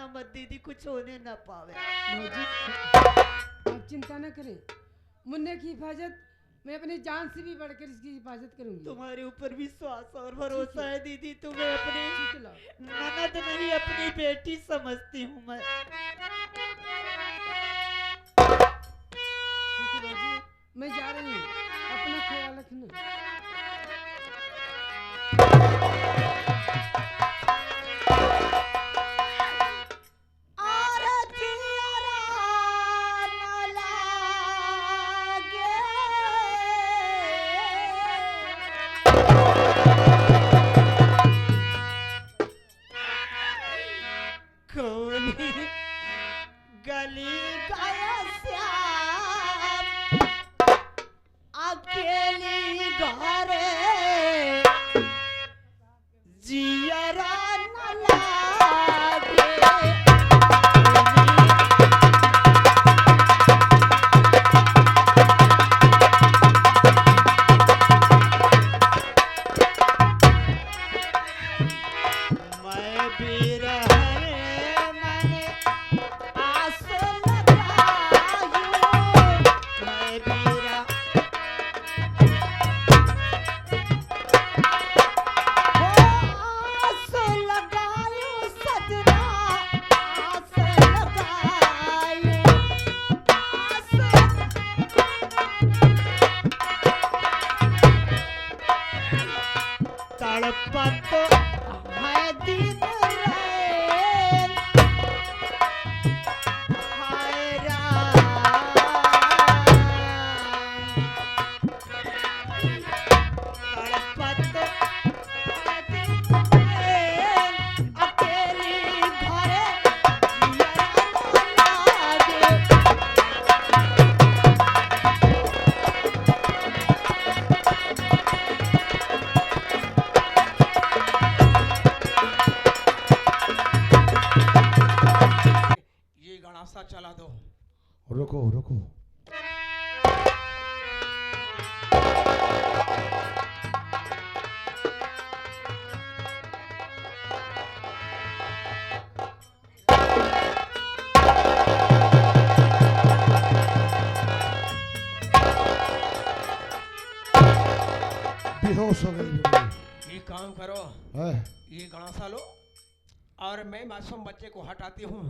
मत दीदी, कुछ होने ना पावे। आप चिंता न करें, मुन्ने की हिफाजत मैं अपनी जान से भी बढ़कर इसकी हिफाजत करूंगी। तुम्हारे ऊपर विश्वास और भरोसा है दीदी। तुम्हें अपनी ननद नहीं, अपनी बेटी समझती हूँ मैं। ठीक है बाजी, मैं जा रही हूँ, अपना ख्याल रखना। गली गया श्याम अकेली घरे जियरा न लागे। मैं भी रहने मैंने आस लगायूं, मैं भी आस लगायूं सजना, आस लगायूं आस। तड़पत है दिन रैन, हाय राम। तड़पत है दिन रैन, अकेली घरे जियरा न लागे। ये गणासा चला दो। रुको रुको, बेहोश हो गई बेटी। ये काम करो, है? ये गणासा लो और मैं मासूम बच्चे को हटाती हूँ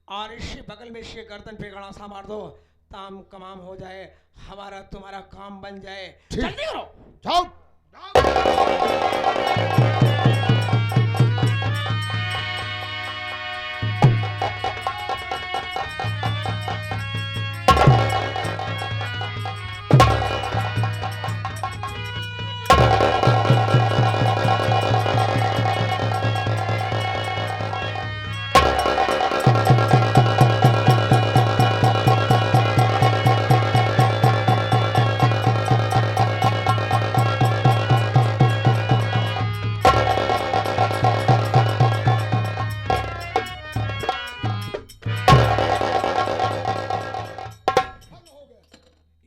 और इसके बगल में इसके गर्दन पे गणासा मार दो, ताम कमाम हो जाए, हमारा तुम्हारा काम बन जाए। ठीक। जल्दी करो। जाओ।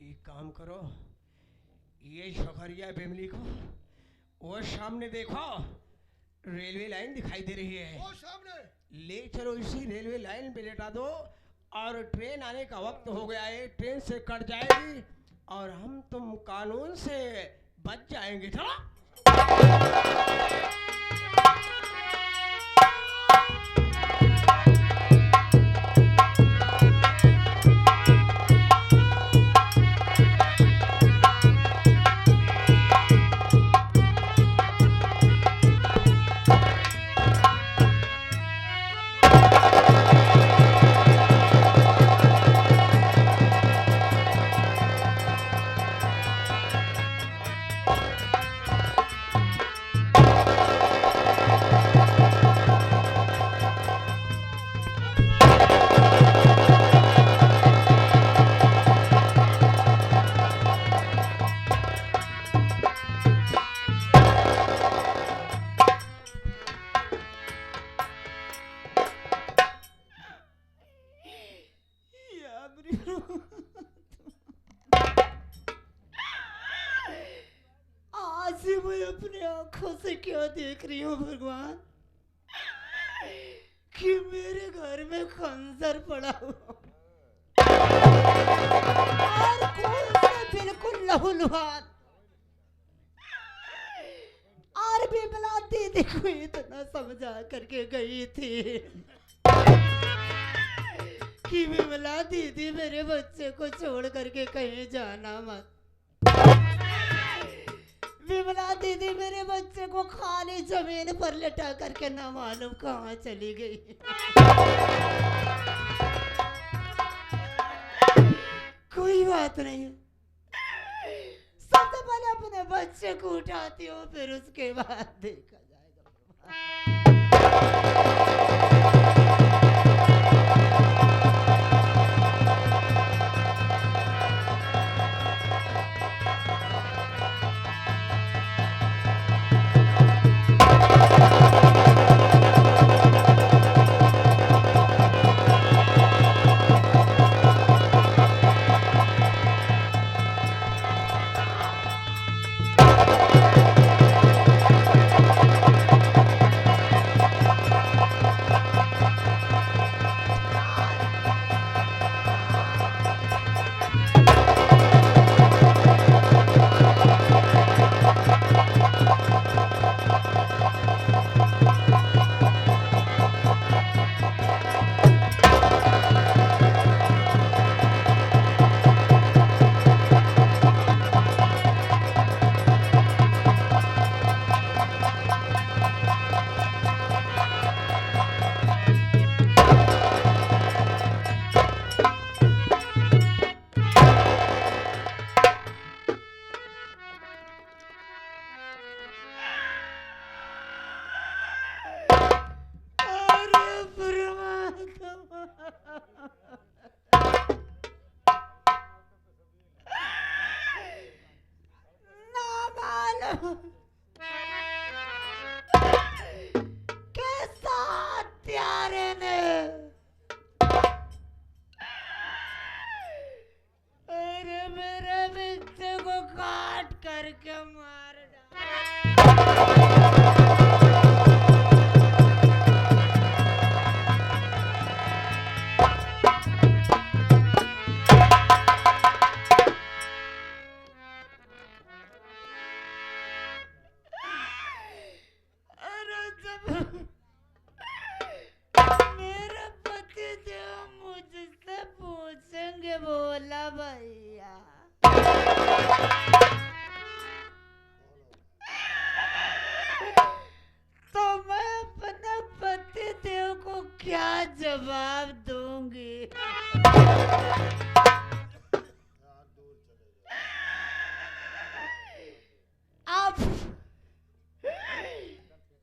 एक काम करो, ये शोखरिया बेमली को वो सामने देखो, रेलवे लाइन दिखाई दे रही है, वो सामने ले चलो इसी रेलवे लाइन पे लेटा दो और ट्रेन आने का वक्त हो गया है, ट्रेन से कट जाएगी और हम तुम कानून से बच जाएंगे। चलो। आज ही मैं अपने आंखों से क्या देख रही हूँ भगवान। कि मेरे घर में खंजर पड़ा हुआ और खून से बिल्कुल लहूलुहान, और बिमला दीदी को इतना समझा करके गई थी कि बिमला दीदी मेरे बच्चे को छोड़ करके कहीं जाना मत। विमला दीदी मेरे बच्चे को खाली जमीन पर लेटा करके ना मालूम कहाँ चली गई। कोई बात नहीं, सबसे पहले अपने बच्चे को उठाती हूँ, फिर उसके बाद देखा जाएगा। कैसा हत्यारे ने अरे मेरे बच्चे को काट करके मार डाला। मेरे पति देव मुझसे पूछेंगे, बोला भैया तो मैं अपने पति देव को क्या जवाब दूंगी? अब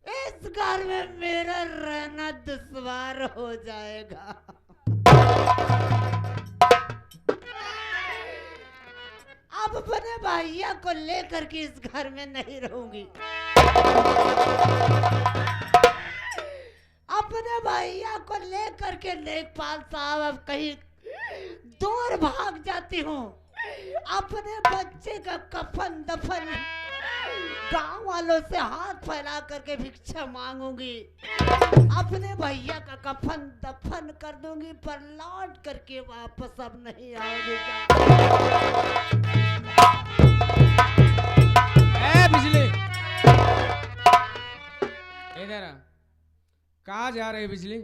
इस घर में मेरा रहना दुश्वार हो जाएगा। अब अपने भैया को लेकर के इस घर में नहीं रहूंगी। अपने भैया को लेकर के लेखपाल साहब अब कहीं दूर भाग जाती हूँ। अपने बच्चे का कफन दफन गांव वालों से हाथ फैला करके भिक्षा मांगूंगी। अपने भैया का कफन दफन कर दूंगी, पर लौट करके वापस अब नहीं आऊंगी। बिजली इधर कहाँ जा रहे बिजली?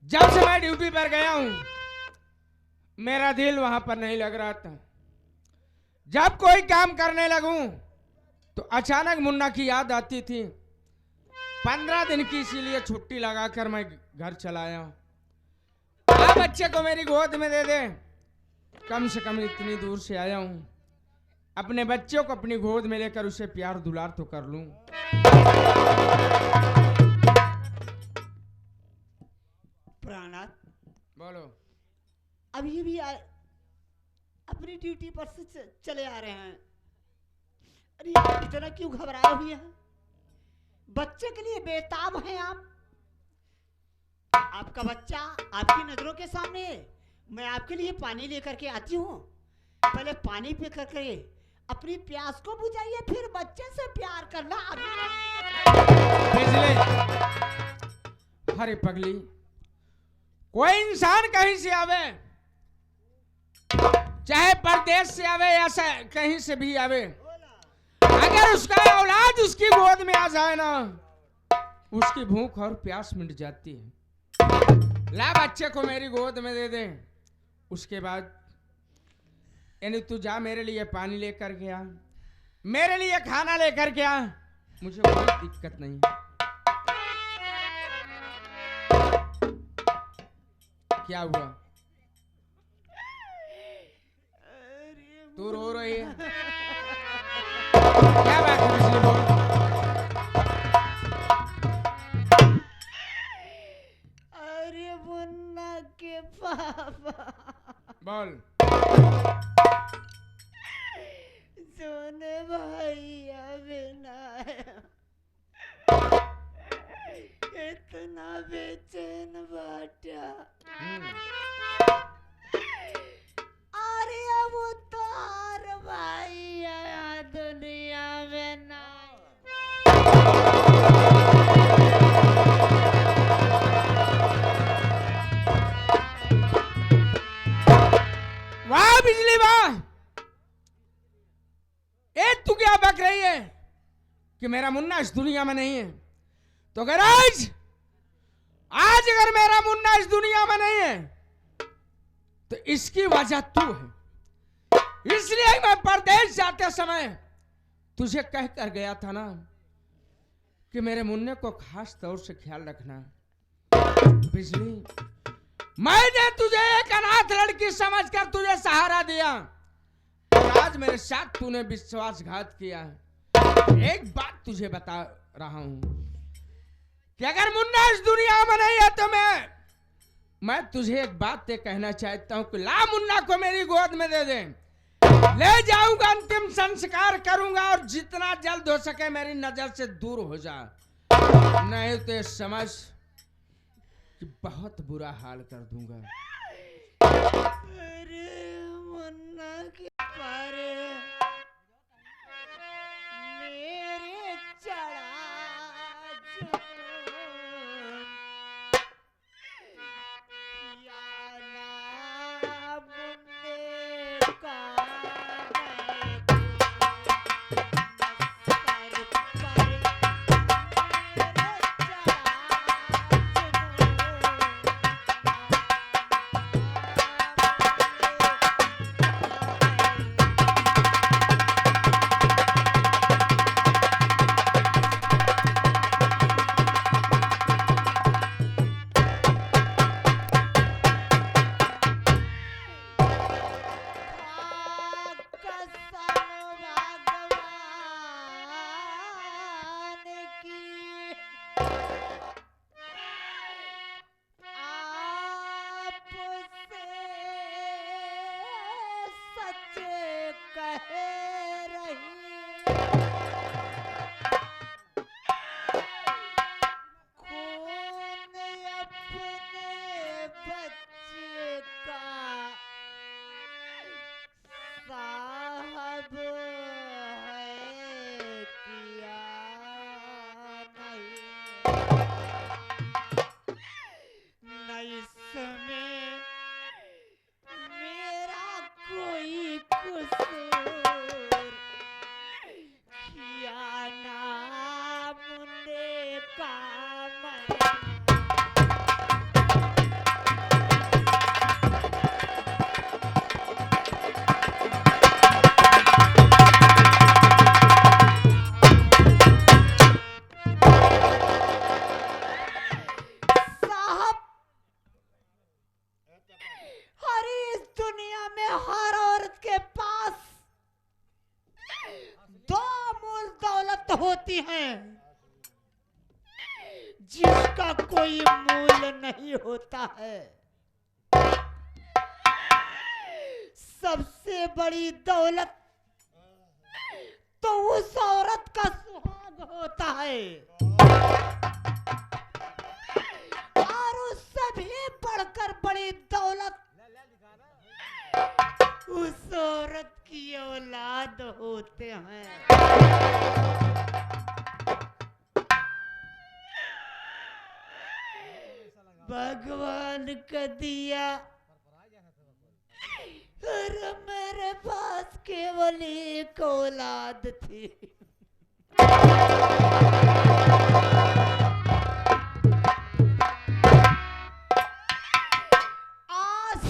जब से मैं ड्यूटी पर गया हूं मेरा दिल वहां पर नहीं लग रहा था। जब कोई काम करने लगूं तो अचानक मुन्ना की याद आती थी। 15 दिन की इसीलिए छुट्टी लगाकर मैं घर चला आया हूं। आप बच्चे को मेरी गोद में दे दे। कम से कम इतनी दूर से आया हूं, अपने बच्चों को अपनी गोद में लेकर उसे प्यार दुलार तो कर लूं। प्राणनाथ बोलो। अभी भी अपनी ड्यूटी पर से चले आ रहे हैं। अरे आप इतना क्यों घबराए हुए हैं? बच्चे के लिए बेताब हैं आप। आपका बच्चा आपकी नजरों के सामने, मैं आपके लिए पानी लेकर के आती हूँ। पहले पानी पी करके अपनी प्यास को बुझाइए, फिर बच्चे से प्यार करना। बिजली अरे पगली, कोई इंसान कहीं से आवे, चाहे परदेश से आवे या कहीं से भी आवे, अगर उसका औलाद उसकी गोद में आ जाए ना, उसकी भूख और प्यास मिट जाती है। ला बच्चे को मेरी गोद में दे दे, उसके बाद यानी तू जा मेरे लिए पानी लेकर के आ, मेरे लिए खाना लेकर के आ, मुझे कोई दिक्कत नहीं है। क्या हुआ? तू रो रही है? क्या बात है बिजली? बोल। अरे मुन्ना के पापा, बोल। सोने भैया बिना इतना बेचैन बाटा। अरे अब तो हर भैया दुनिया में ना। वाह बिजली वाह, तू क्या बक रही है कि मेरा मुन्ना इस दुनिया में नहीं है? तो अगर आज अगर मेरा मुन्ना इस दुनिया में नहीं है तो इसकी वजह तू है। इसलिए मैं परदेश जाते समय तुझे कह कर गया था ना कि मेरे मुन्ने को खास तौर से ख्याल रखना। बिजली, मैंने तुझे एक अनाथ लड़की समझकर तुझे सहारा दिया, आज मेरे साथ तूने विश्वासघात किया। एक बात तुझे बता रहा हूं कि अगर मुन्ना इस दुनिया में नहीं है तो मैं तुझे एक बात कहना चाहता हूं कि ला मुन्ना को मेरी गोद में दे दे, ले जाऊंगा, अंतिम संस्कार करूंगा और जितना जल्द हो सके मेरी नजर से दूर हो जा, नहीं तो समझ कि बहुत बुरा हाल कर दूंगा। अरे मुन्ना के पारे मेरे चढ़ा जुनून, या ना मुन्ने का सर पर मेरे होती हैं जिसका कोई मूल्य नहीं होता है। सबसे बड़ी दौलत तो उस औरत का सुहाग होता है और उससे भी बढ़कर बड़ी दौलत उस औरत की औलाद होते हैं। भगवान का दिया और मेरे पास केवल एक औलाद थी। आज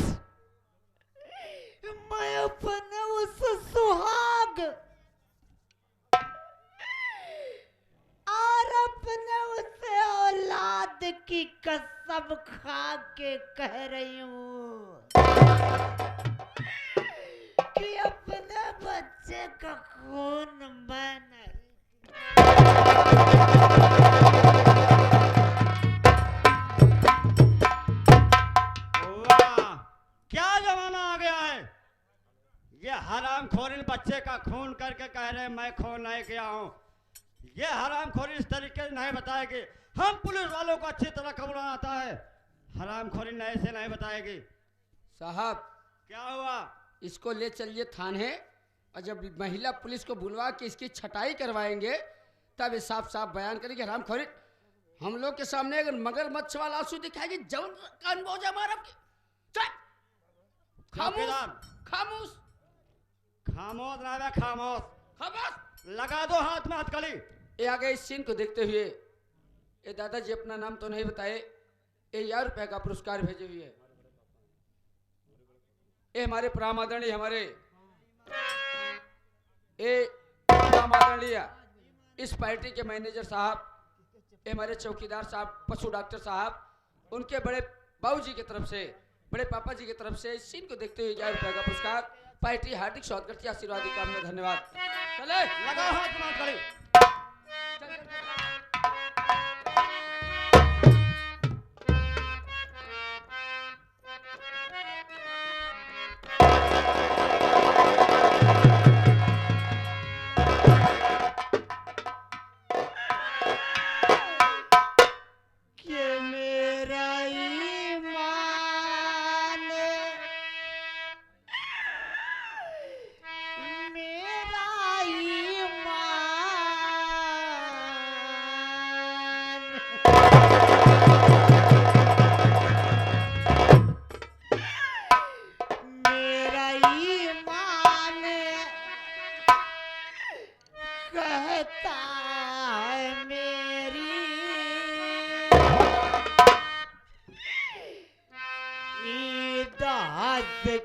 मैं अपने उस सुहाग और अपने उस औलाद की कसम खा के कह रही हूँ कि अपने बच्चे का खून मैं नहीं। वाह, क्या जमाना आ गया है। ये हरामखोर इन बच्चे का खून करके कह रहे हैं मैं खून नहीं किया हूँ। ये हरामखोरी इस तरीके से नहीं बताएगी। हम पुलिस वालों को अच्छी तरह खबर आता है, हरामखोरी नए से नहीं बताएगी। साहब क्या हुआ? इसको ले चलिए थाने और जब महिला पुलिस को बुलवा के इसकी छटाई करवाएंगे तब ये साफ साफ बयान करेंगे हरामखोरी। हम लोग के सामने अगर मगरमच्छ वाला आंसू दिखाएगी जब कान बोझा मारब। खामोश खामोश खामोश रहा, खामोश खामोश। लगा दो हाथ में हथकड़ी। ये आगे इस सीन को देखते हुए ये दादाजी अपना नाम तो नहीं बताए, 1000 रुपए का पुरस्कार भेजे हुए। ये हमारे प्राण आदरणीय इस पार्टी के मैनेजर साहब, ये हमारे चौकीदार साहब, पशु डॉक्टर साहब, उनके बड़े बाबूजी की तरफ से, बड़े पापा जी की तरफ से इस सीन को देखते हुए 1000 रुपए का पुरस्कार पार्टी हार्दिक स्वागत करती है। आशीर्वाद का हमने धन्यवाद। चले लगा हाथ में हथकड़ी।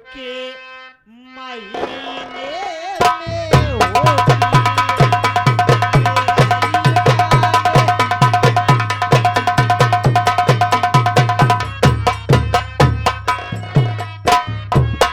के महीने